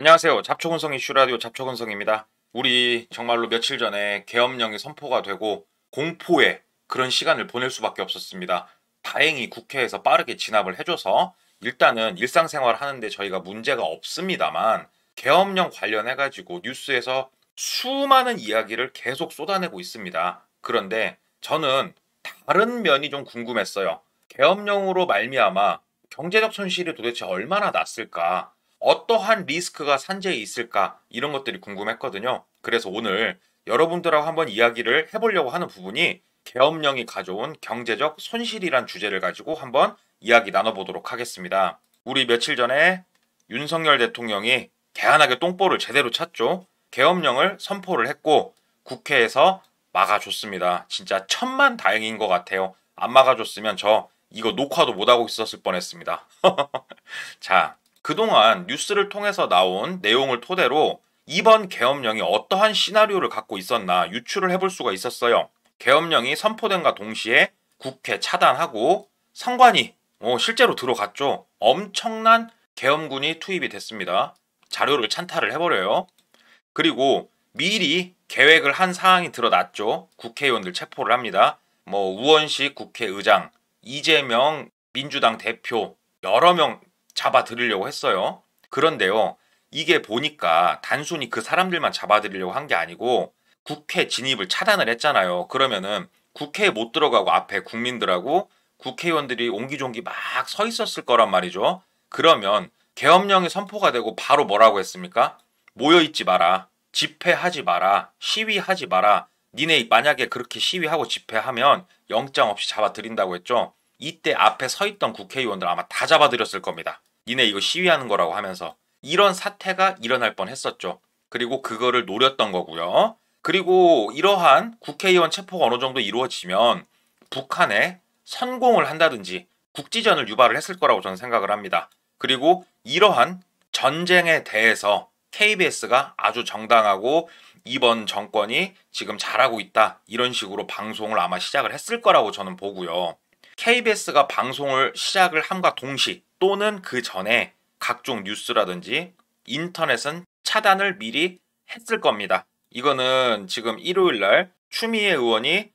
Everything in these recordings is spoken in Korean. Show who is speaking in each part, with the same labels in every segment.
Speaker 1: 안녕하세요. 잡초근성 이슈라디오 잡초근성입니다. 우리 정말로 며칠 전에 계엄령이 선포가 되고 공포의 그런 시간을 보낼 수밖에 없었습니다. 다행히 국회에서 빠르게 진압을 해줘서 일단은 일상생활 하는데 저희가 문제가 없습니다만 계엄령 관련해가지고 뉴스에서 수많은 이야기를 계속 쏟아내고 있습니다. 그런데 저는 다른 면이 좀 궁금했어요. 계엄령으로 말미암아 경제적 손실이 도대체 얼마나 났을까? 어떠한 리스크가 산재에 있을까? 이런 것들이 궁금했거든요. 그래서 오늘 여러분들하고 한번 이야기를 해보려고 하는 부분이 계엄령이 가져온 경제적 손실이란 주제를 가지고 한번 이야기 나눠보도록 하겠습니다. 우리 며칠 전에 윤석열 대통령이 개안하게 똥볼을 제대로 찼죠. 계엄령을 선포를 했고 국회에서 막아줬습니다. 진짜 천만 다행인 것 같아요. 안 막아줬으면 저 이거 녹화도 못하고 있었을 뻔했습니다. 자, 그동안 뉴스를 통해서 나온 내용을 토대로 이번 계엄령이 어떠한 시나리오를 갖고 있었나 유추를 해볼 수가 있었어요. 계엄령이 선포된과 동시에 국회 차단하고 선관위 실제로 들어갔죠. 엄청난 계엄군이 투입이 됐습니다. 자료를 찬탈을 해버려요. 그리고 미리 계획을 한 사항이 드러났죠. 국회의원들 체포를 합니다. 우원식 국회의장, 이재명 민주당 대표 여러 명 잡아들이려고 했어요. 그런데요, 이게 보니까 단순히 그 사람들만 잡아들이려고 한 게 아니고 국회 진입을 차단을 했잖아요. 그러면은 국회에 못 들어가고 앞에 국민들하고 국회의원들이 옹기종기 막 서 있었을 거란 말이죠. 그러면 계엄령이 선포가 되고 바로 뭐라고 했습니까? 모여있지 마라. 집회하지 마라. 시위하지 마라. 니네 만약에 그렇게 시위하고 집회하면 영장 없이 잡아들인다고 했죠. 이때 앞에 서 있던 국회의원들 아마 다 잡아들였을 겁니다. 니네 이거 시위하는 거라고 하면서. 이런 사태가 일어날 뻔했었죠. 그리고 그거를 노렸던 거고요. 그리고 이러한 국회의원 체포가 어느 정도 이루어지면 북한에 선공을 한다든지 국지전을 유발을 했을 거라고 저는 생각을 합니다. 그리고 이러한 전쟁에 대해서 KBS가 아주 정당하고 이번 정권이 지금 잘하고 있다 이런 식으로 방송을 아마 시작을 했을 거라고 저는 보고요. KBS가 방송을 시작을 함과 동시 또는 그 전에 각종 뉴스라든지 인터넷은 차단을 미리 했을 겁니다. 이거는 지금 일요일날 추미애 의원이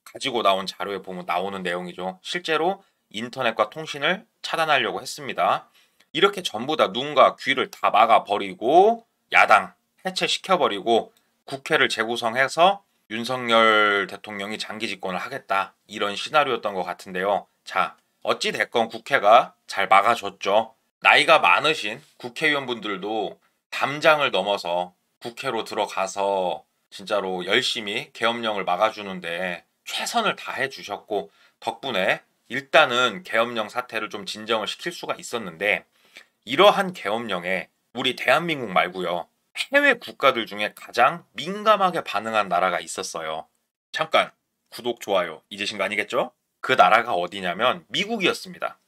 Speaker 1: 가지고 나온 자료에 보면 나오는 내용이죠. 실제로 인터넷과 통신을 차단하려고 했습니다. 이렇게 전부 다 눈과 귀를 다 막아버리고 야당 해체시켜버리고 국회를 재구성해서 윤석열 대통령이 장기 집권을 하겠다 이런 시나리오였던 것 같은데요. 자, 어찌 됐건 국회가 잘 막아줬죠. 나이가 많으신 국회의원분들도 담장을 넘어서 국회로 들어가서 진짜로 열심히 계엄령을 막아주는데 최선을 다해 주셨고 덕분에 일단은 계엄령 사태를 좀 진정을 시킬 수가 있었는데 이러한 계엄령에 우리 대한민국 말고요. 해외 국가들 중에 가장 민감하게 반응한 나라가 있었어요. 잠깐 구독, 좋아요 잊으신 거 아니겠죠? 그 나라가 어디냐면 미국이었습니다.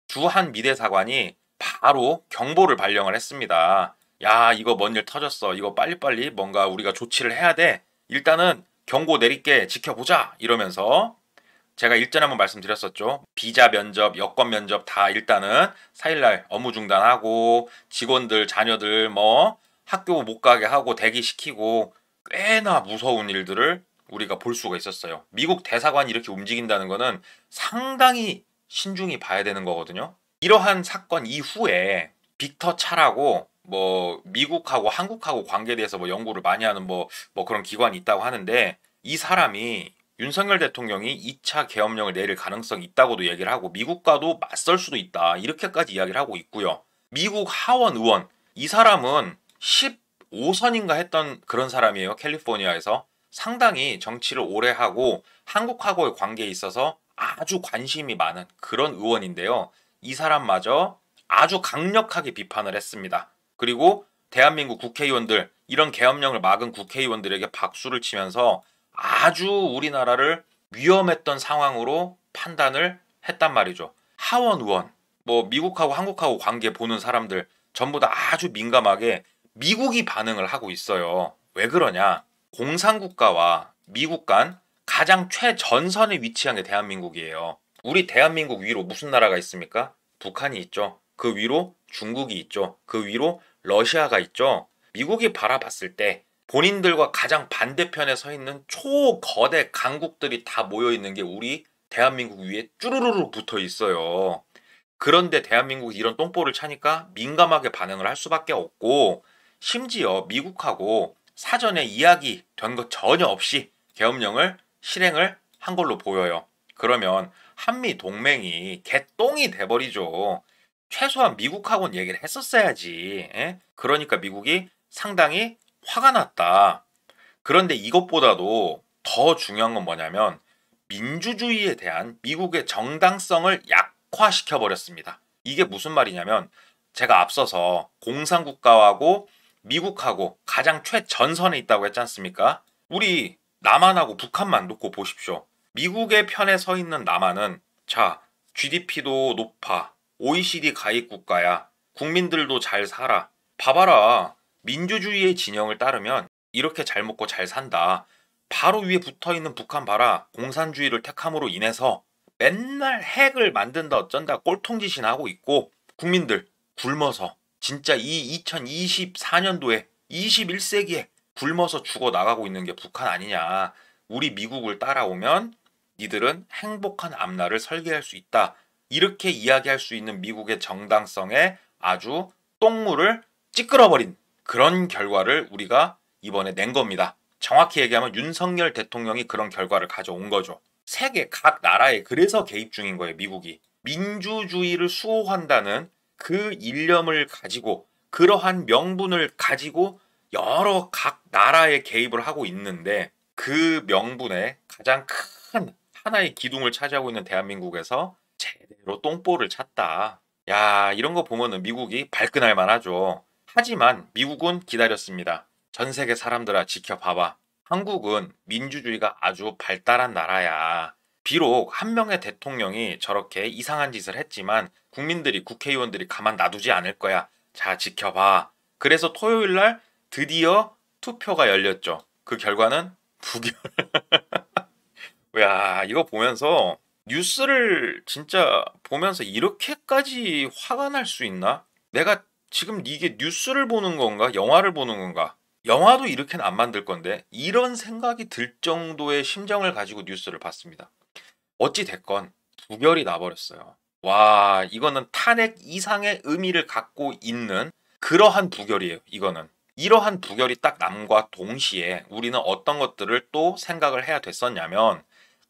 Speaker 1: 주한 미대사관이 바로 경보를 발령을 했습니다. 야, 이거 뭔 일 터졌어. 이거 빨리빨리 뭔가 우리가 조치를 해야 돼. 일단은 경고 내릴게 지켜보자 이러면서 제가 일전에 한번 말씀드렸었죠. 비자 면접, 여권 면접 다 일단은 4일날 업무 중단하고 직원들, 자녀들 학교 못 가게 하고 대기시키고 꽤나 무서운 일들을 우리가 볼 수가 있었어요. 미국 대사관이 이렇게 움직인다는 거는 상당히 신중히 봐야 되는 거거든요. 이러한 사건 이후에 빅터 차라고 미국하고 한국하고 관계에 대해서 연구를 많이 하는 그런 기관이 있다고 하는데 이 사람이 윤석열 대통령이 2차 계엄령을 내릴 가능성이 있다고도 얘기를 하고 미국과도 맞설 수도 있다 이렇게까지 이야기를 하고 있고요. 미국 하원 의원 이 사람은 15선인가 했던 그런 사람이에요. 캘리포니아에서 상당히 정치를 오래 하고 한국하고의 관계에 있어서 아주 관심이 많은 그런 의원인데요. 이 사람마저 아주 강력하게 비판을 했습니다. 그리고 대한민국 국회의원들 이런 계엄령을 막은 국회의원들에게 박수를 치면서 아주 우리나라를 위험했던 상황으로 판단을 했단 말이죠. 하원 의원, 미국하고 한국하고 관계 보는 사람들 전부 다 아주 민감하게 미국이 반응을 하고 있어요. 왜 그러냐? 공산국가와 미국 간 가장 최전선에 위치한 게 대한민국이에요. 우리 대한민국 위로 무슨 나라가 있습니까? 북한이 있죠. 그 위로 중국이 있죠. 그 위로 러시아가 있죠. 미국이 바라봤을 때 본인들과 가장 반대편에 서 있는 초거대 강국들이 다 모여 있는 게 우리 대한민국 위에 쭈루루루 붙어 있어요. 그런데 대한민국이 이런 똥볼을 차니까 민감하게 반응을 할 수밖에 없고, 심지어 미국하고 사전에 이야기 된 것 전혀 없이 계엄령을 실행을 한 걸로 보여요. 그러면 한미 동맹이 개똥이 돼버리죠. 최소한 미국하고는 얘기를 했었어야지. 예? 그러니까 미국이 상당히 화가 났다. 그런데 이것보다도 더 중요한 건 뭐냐면 민주주의에 대한 미국의 정당성을 약화시켜 버렸습니다. 이게 무슨 말이냐면, 제가 앞서서 공산국가하고 미국하고 가장 최전선에 있다고 했지 않습니까? 우리 남한하고 북한만 놓고 보십시오. 미국의 편에 서 있는 남한은 자, GDP도 높아. OECD 가입 국가야. 국민들도 잘 살아. 봐봐라. 민주주의의 진영을 따르면 이렇게 잘 먹고 잘 산다. 바로 위에 붙어 있는 북한 봐라. 공산주의를 택함으로 인해서 맨날 핵을 만든다 어쩐다 꼴통짓이나 하고 있고, 국민들 굶어서 진짜 이 2024년도에 21세기에 굶어서 죽어 나가고 있는 게 북한 아니냐. 우리 미국을 따라오면 니들은 행복한 앞날을 설계할 수 있다. 이렇게 이야기할 수 있는 미국의 정당성에 아주 똥물을 찌끄러버린 그런 결과를 우리가 이번에 낸 겁니다. 정확히 얘기하면 윤석열 대통령이 그런 결과를 가져온 거죠. 세계 각 나라에 그래서 개입 중인 거예요, 미국이. 민주주의를 수호한다는 그 일념을 가지고, 그러한 명분을 가지고 여러 각 나라에 개입을 하고 있는데, 그 명분에 가장 큰 하나의 기둥을 차지하고 있는 대한민국에서 제대로 똥볼을 찼다. 야, 이런 거 보면은 미국이 발끈할 만하죠. 하지만 미국은 기다렸습니다. 전 세계 사람들아 지켜봐봐. 한국은 민주주의가 아주 발달한 나라야. 비록 한 명의 대통령이 저렇게 이상한 짓을 했지만 국민들이, 국회의원들이 가만 놔두지 않을 거야. 자, 지켜봐. 그래서 토요일 날 드디어 투표가 열렸죠. 그 결과는 부결. 야, 이거 보면서, 뉴스를 진짜 보면서 이렇게까지 화가 날 수 있나? 내가 지금 이게 뉴스를 보는 건가? 영화를 보는 건가? 영화도 이렇게는 안 만들 건데 이런 생각이 들 정도의 심정을 가지고 뉴스를 봤습니다. 어찌 됐건 부결이 나버렸어요. 와, 이거는 탄핵 이상의 의미를 갖고 있는 그러한 부결이에요. 이거는. 이러한 부결이 딱 남과 동시에 우리는 어떤 것들을 또 생각을 해야 됐었냐면,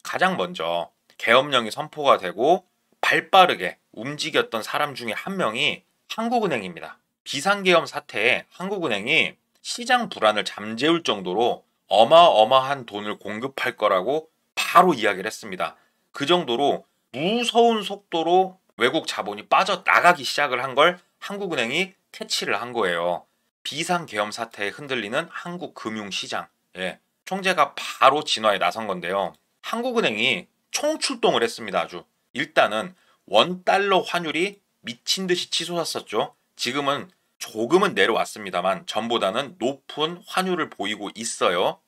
Speaker 1: 가장 먼저 계엄령이 선포가 되고 발빠르게 움직였던 사람 중에 한 명이 한국은행입니다. 비상계엄 사태에 한국은행이 시장 불안을 잠재울 정도로 어마어마한 돈을 공급할 거라고 바로 이야기를 했습니다. 그 정도로 무서운 속도로 외국 자본이 빠져나가기 시작을 한 걸 한국은행이 캐치를 한 거예요. 비상계엄 사태에 흔들리는 한국 금융시장. 예, 총재가 바로 진화에 나선 건데요. 한국은행이 총출동을 했습니다. 아주. 일단은 원달러 환율이 미친 듯이 치솟았었죠. 지금은 조금은 내려왔습니다만 전보다는 높은 환율을 보이고 있어요.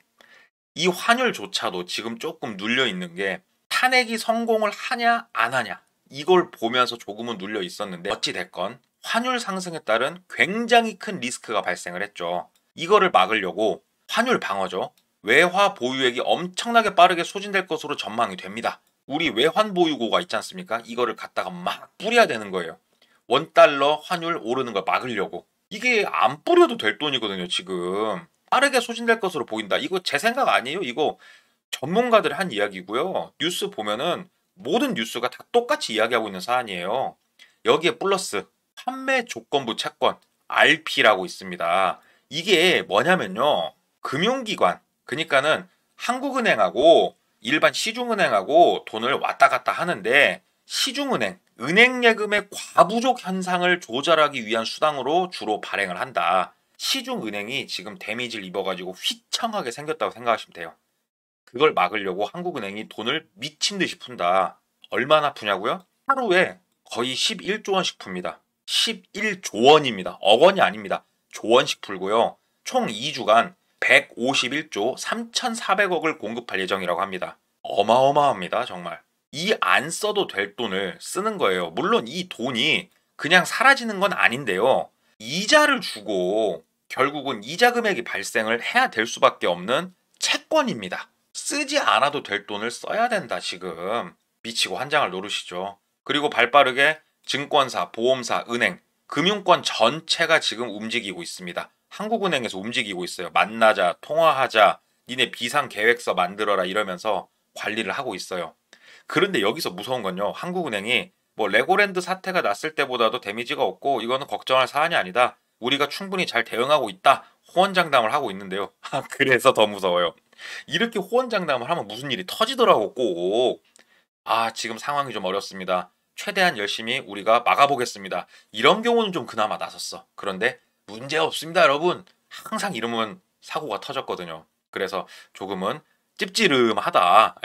Speaker 1: 이 환율조차도 지금 조금 눌려 있는 게 탄핵이 성공을 하냐 안 하냐 이걸 보면서 조금은 눌려 있었는데, 어찌 됐건 환율 상승에 따른 굉장히 큰 리스크가 발생을 했죠. 이거를 막으려고 환율 방어죠. 외화 보유액이 엄청나게 빠르게 소진될 것으로 전망이 됩니다. 우리 외환 보유고가 있지 않습니까? 이거를 갖다가 막 뿌려야 되는 거예요. 원달러 환율 오르는 걸 막으려고. 이게 안 뿌려도 될 돈이거든요, 지금. 빠르게 소진될 것으로 보인다. 이거 제 생각 아니에요. 이거 전문가들 한 이야기고요. 뉴스 보면은 모든 뉴스가 다 똑같이 이야기하고 있는 사안이에요. 여기에 플러스 판매 조건부 채권 RP라고 있습니다. 이게 뭐냐면요. 금융기관, 그러니까는 한국은행하고 일반 시중은행하고 돈을 왔다 갔다 하는데, 시중은행, 은행 예금의 과부족 현상을 조절하기 위한 수단으로 주로 발행을 한다. 시중은행이 지금 데미지를 입어가지고 휘청하게 생겼다고 생각하시면 돼요. 그걸 막으려고 한국은행이 돈을 미친 듯이 푼다. 얼마나 푸냐고요? 하루에 거의 11조 원씩 풉니다. 11조 원입니다. 억 원이 아닙니다. 조원씩 풀고요. 총 2주간 151조 3,400억을 공급할 예정이라고 합니다. 어마어마합니다, 정말. 이 안 써도 될 돈을 쓰는 거예요. 물론 이 돈이 그냥 사라지는 건 아닌데요. 이자를 주고 결국은 이자 금액이 발생을 해야 될 수밖에 없는 채권입니다. 쓰지 않아도 될 돈을 써야 된다 지금. 미치고 환장을 노르시죠. 그리고 발빠르게 증권사, 보험사, 은행, 금융권 전체가 지금 움직이고 있습니다. 한국은행에서 움직이고 있어요. 만나자, 통화하자, 니네 비상계획서 만들어라 이러면서 관리를 하고 있어요. 그런데 여기서 무서운 건요. 한국은행이 뭐 레고랜드 사태가 났을 때보다도 데미지가 없고 이거는 걱정할 사안이 아니다. 우리가 충분히 잘 대응하고 있다. 호언장담을 하고 있는데요. 그래서 더 무서워요. 이렇게 호언장담을 하면 무슨 일이 터지더라고 꼭. 지금 상황이 좀 어렵습니다. 최대한 열심히 우리가 막아보겠습니다. 이런 경우는 좀 그나마 나섰어. 그런데 문제 없습니다, 여러분. 항상 이러면 사고가 터졌거든요. 그래서 조금은 찝찝하다.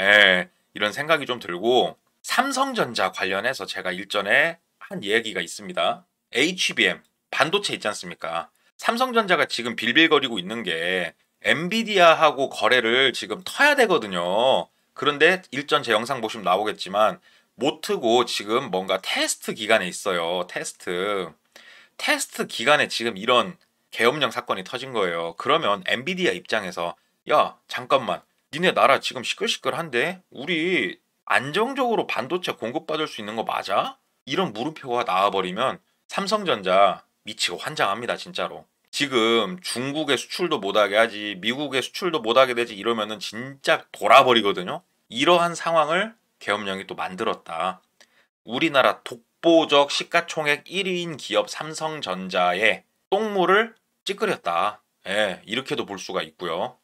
Speaker 1: 이런 생각이 좀 들고 삼성전자 관련해서 제가 일전에 한 얘기가 있습니다. HBM 반도체 있지 않습니까? 삼성전자가 지금 빌빌거리고 있는 게 엔비디아하고 거래를 지금 터야 되거든요. 그런데 일전 제 영상 보시면 나오겠지만 못 트고 지금 뭔가 테스트 기간에 있어요. 테스트 기간에 지금 이런 계엄령 사건이 터진 거예요. 그러면 엔비디아 입장에서 야 잠깐만 니네 나라 지금 시끌시끌한데 우리 안정적으로 반도체 공급받을 수 있는 거 맞아? 이런 물음표가 나와버리면 삼성전자 미치고 환장합니다 진짜로. 지금 중국에 수출도 못하게 하지 미국에 수출도 못하게 되지 이러면은 진짜 돌아버리거든요. 이러한 상황을 계엄령이 또 만들었다. 우리나라 독보적 시가총액 1위인 기업 삼성전자의 똥물을 찌그렸다. 이렇게도 볼 수가 있고요.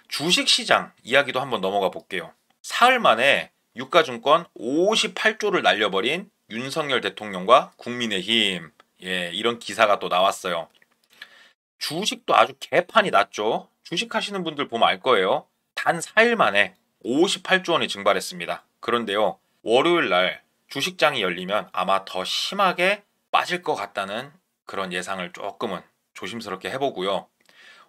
Speaker 1: 주식시장 이야기도 한번 넘어가 볼게요. 사흘 만에 유가증권 58조를 날려버린 윤석열 대통령과 국민의힘. 이런 기사가 또 나왔어요. 주식도 아주 개판이 났죠. 주식하시는 분들 보면 알 거예요. 단 4일 만에 58조 원이 증발했습니다. 그런데요. 월요일 날 주식장이 열리면 아마 더 심하게 빠질 것 같다는 그런 예상을 조금은 조심스럽게 해보고요.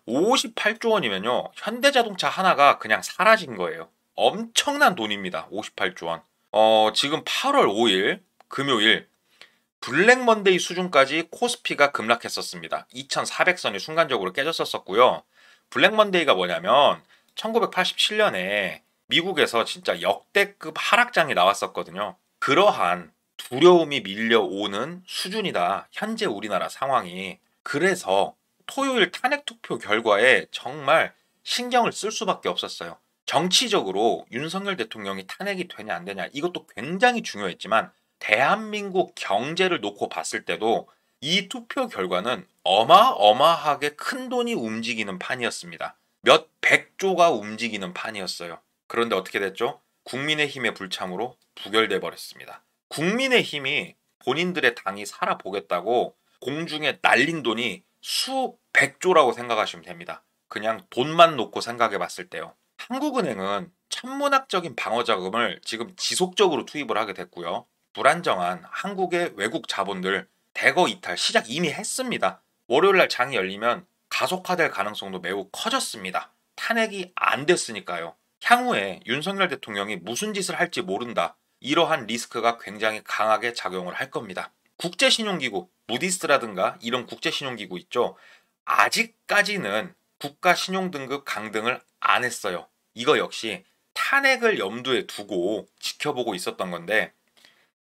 Speaker 1: 58조 원이면요. 현대자동차 하나가 그냥 사라진 거예요. 엄청난 돈입니다. 58조 원. 지금 8월 5일 금요일 블랙 먼데이 수준까지 코스피가 급락했었습니다. 2400선이 순간적으로 깨졌었고요. 블랙 먼데이가 뭐냐면 1987년에 미국에서 진짜 역대급 하락장이 나왔었거든요. 그러한 두려움이 밀려오는 수준이다. 현재 우리나라 상황이. 그래서 토요일 탄핵 투표 결과에 정말 신경을 쓸 수밖에 없었어요. 정치적으로 윤석열 대통령이 탄핵이 되냐 안 되냐 이것도 굉장히 중요했지만 대한민국 경제를 놓고 봤을 때도 이 투표 결과는 어마어마하게 큰 돈이 움직이는 판이었습니다. 몇 백조가 움직이는 판이었어요. 그런데 어떻게 됐죠? 국민의힘의 불참으로 부결돼 버렸습니다. 국민의힘이 본인들의 당이 살아보겠다고 공중에 날린 돈이 수백조라고 생각하시면 됩니다. 그냥 돈만 놓고 생각해 봤을 때요. 한국은행은 천문학적인 방어 자금을 지금 지속적으로 투입을 하게 됐고요. 불안정한 한국의 외국 자본들 대거 이탈 시작 이미 했습니다. 월요일날 장이 열리면 가속화될 가능성도 매우 커졌습니다. 탄핵이 안 됐으니까요. 향후에 윤석열 대통령이 무슨 짓을 할지 모른다. 이러한 리스크가 굉장히 강하게 작용을 할 겁니다. 국제신용기구, 무디스라든가 이런 국제신용기구 있죠. 아직까지는 국가신용등급 강등을 안 했어요. 이거 역시 탄핵을 염두에 두고 지켜보고 있었던 건데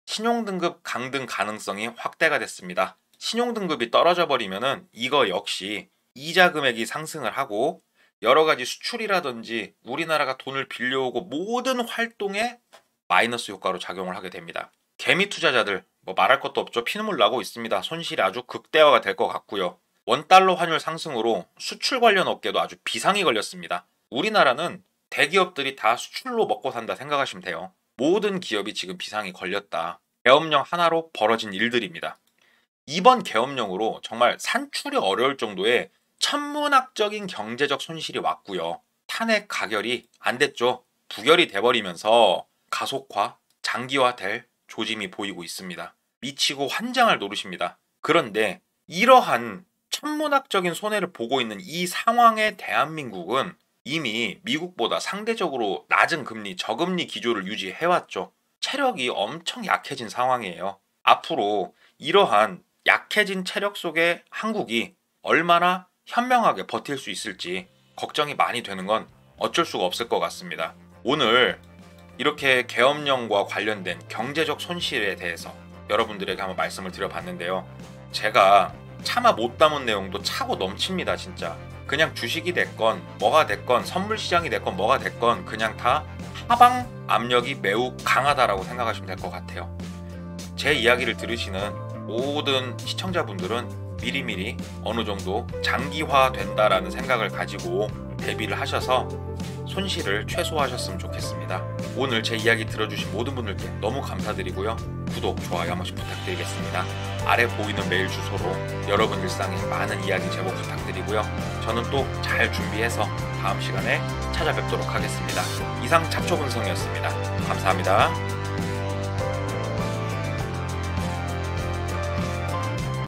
Speaker 1: 신용등급 강등 가능성이 확대가 됐습니다. 신용등급이 떨어져 버리면은 이거 역시 이자 금액이 상승을 하고 여러 가지 수출이라든지 우리나라가 돈을 빌려오고 모든 활동에 마이너스 효과로 작용을 하게 됩니다. 개미 투자자들 뭐 말할 것도 없죠. 피눈물 나고 있습니다. 손실이 아주 극대화가 될 것 같고요. 원달러 환율 상승으로 수출 관련 업계도 아주 비상이 걸렸습니다. 우리나라는 대기업들이 다 수출로 먹고 산다 생각하시면 돼요. 모든 기업이 지금 비상이 걸렸다. 계엄령 하나로 벌어진 일들입니다. 이번 계엄령으로 정말 산출이 어려울 정도의 천문학적인 경제적 손실이 왔고요. 탄핵 가결이 안 됐죠. 부결이 돼버리면서 가속화, 장기화될 조짐이 보이고 있습니다. 미치고 환장을 노르십니다. 그런데 이러한 천문학적인 손해를 보고 있는 이 상황에 대한민국은 이미 미국보다 상대적으로 낮은 금리, 저금리 기조를 유지해왔죠. 체력이 엄청 약해진 상황이에요. 앞으로 이러한 약해진 체력 속에 한국이 얼마나 현명하게 버틸 수 있을지 걱정이 많이 되는 건 어쩔 수가 없을 것 같습니다. 오늘 이렇게 계엄령과 관련된 경제적 손실에 대해서 여러분들에게 한번 말씀을 드려봤는데요. 제가 차마 못 담은 내용도 차고 넘칩니다. 진짜 그냥 주식이 됐건 뭐가 됐건 선물 시장이 됐건 뭐가 됐건 그냥 다 하방 압력이 매우 강하다라고 생각하시면 될 것 같아요. 제 이야기를 들으시는 모든 시청자분들은 미리미리 어느 정도 장기화된다라는 생각을 가지고 대비를 하셔서 손실을 최소화하셨으면 좋겠습니다. 오늘 제 이야기 들어주신 모든 분들께 너무 감사드리고요. 구독, 좋아요 한 번씩 부탁드리겠습니다. 아래 보이는 메일 주소로 여러분 일상에 많은 이야기 제보 부탁드리고요. 저는 또 잘 준비해서 다음 시간에 찾아뵙도록 하겠습니다. 이상 잡초근성이었습니다. 감사합니다.